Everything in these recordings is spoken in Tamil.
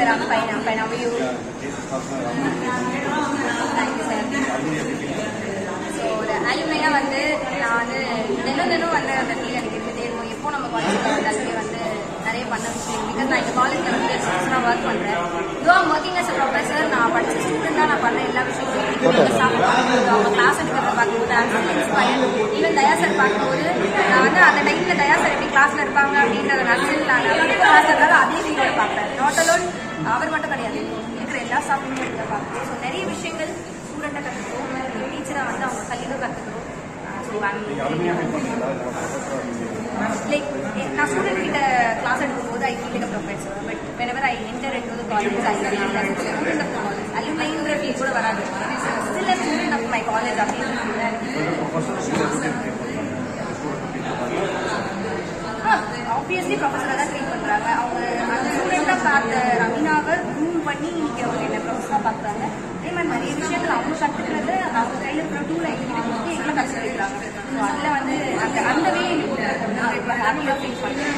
I'm fine. How are you? Thank you, sir. So, the alumni வந்து நான் வந்து தினம் வந்து அந்த ஃபீல் எனக்கு இருந்துட்டே இருக்கும். எப்போ நம்ம காலேஜில் வந்தாலுமே வந்து நிறைய பண்ண விஷயம். பிகாஸ் நான் இந்த காலேஜில் வந்து எக்ஸ்போஸராக ஒர்க் பண்ணுறேன். இதோ ஒர்க்கிங் அஸ் அ ப்ரொஃபஸர். நான் படித்த ஸ்டூடெண்ட் தான் நான் பண்ண எல்லா விஷயத்தையும் அவங்க கிளாஸ் எடுக்கிறத பார்க்கும்போது இன்ஸ்பயர். ஈவன் தயா சார் பார்க்கும்போது நான் வந்து அந்த டைமில் தயா சார் எப்படி கிளாஸில் இருப்பாங்க அப்படின்றத நான் கிளாஸ் இருந்தாலும் அதே ஃபீலோட பார்ப்பேன். நாட் அலோன் அவர் மட்டும் கிடையாது, இருக்கிற எல்லா ஸ்டாஃபுமே எடுத்து பார்ப்பேன். ஸோ நிறைய விஷயங்கள் ஸ்டூடெண்ட்டை கற்றுக்கிறோம், டீச்சராக வந்து அவங்க கல்வியும் கற்றுக்கிறோம். ஸோ லைக் நான் ஸ்டூடெண்ட் கிட்ட கிளாஸ் எடுக்கும்போது I feel like a professor. But whenever I enter into the college, I feel like a student of the college. அலுமினின்ற ஃபீல் கூட வராது. Still a student of my college அப்படின்னு. ஆப்வியஸ்லி ப்ரொஃபஸராக தான் ட்ரீட் பண்ணுறாங்க. அவங்க அந்த ஸ்டூடெண்ட்டாக பார்த்த ரமீனாவை க்ரூம் பண்ணி இன்னைக்கு அவங்க என்ன ப்ரொஃபஸராக பார்க்குறாங்க. அதே மாதிரி நிறைய விஷயங்கள் அவங்க கற்றுக்கிறது அவங்க கையில் இருக்கிற டூலை எங்களுக்கு கொடுத்து எங்களை கற்றுக்க வைக்கிறாங்க. ஸோ அதில் வந்து அந்த வே இப்போ ஹாப்பியாக ஃபீல் பண்ணுறேன்.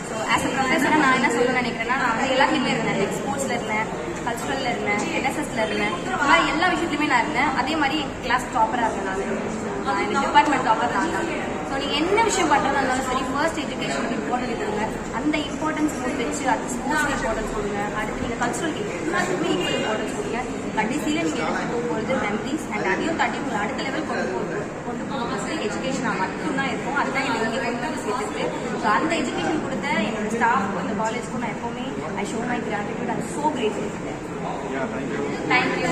ஸோ ஆஸ் அ ப்ரொஃபஸராக நான் என்ன சொல்ல நினைக்கிறேன்னா, நான் வந்து எல்லாத்துலேயுமே இருந்தேன். லைக் ஸ்போர்ட்ஸில் இருந்தேன், கல்ச்சுரலில் இருந்தேன், என்எஸ்எஸ்ல இருந்தேன். இந்த மாதிரி எல்லா விஷயத்துலையுமே நான் இருந்தேன். அதே மாதிரி என் கிளாஸ் டாப்பராக இருந்தேன். நான் எனக்கு டிபார்ட்மெண்ட் டாப்பர் நான் தான். ஸோ நீங்கள் என்ன விஷயம் பண்ணுறதா இருந்தாலும் சரி, ஃபர்ஸ்ட் எஜுகேஷனுக்கு இம்பார்ட்டன்ட் கொடுங்க. அந்த இம்பார்ட்டன்ஸ் வச்சு அது ஸ்போர்ட்ஸ்க்கு இம்பார்ட்டன்ஸ் கொடுங்க. அடுத்து நீங்கள் கல்ச்சுரல் எல்லாத்துக்குமே ஈக்குவல் இம்பார்ட்டன்ஸ் கொடுங்க. கடைசியில் நீங்கள் எடுத்து போகும்போது மெமரிஸ் அண்ட் அதையும் தாண்டி உங்களை அடுத்த லெவல் கொண்டு போகும்போது எஜுகேஷனாக மட்டும்தான் இருக்கும். அதுதான் என்னை இங்கே கொண்டு வந்து சேர்த்துருக்கு. ஸோ அந்த எஜுகேஷன் கொடுத்த என்னோட ஸ்டாஃப்க்கும் இந்த காலேஜ்க்கும் நான் எப்போவுமே I show my gratitude. I am so grateful. Thank you.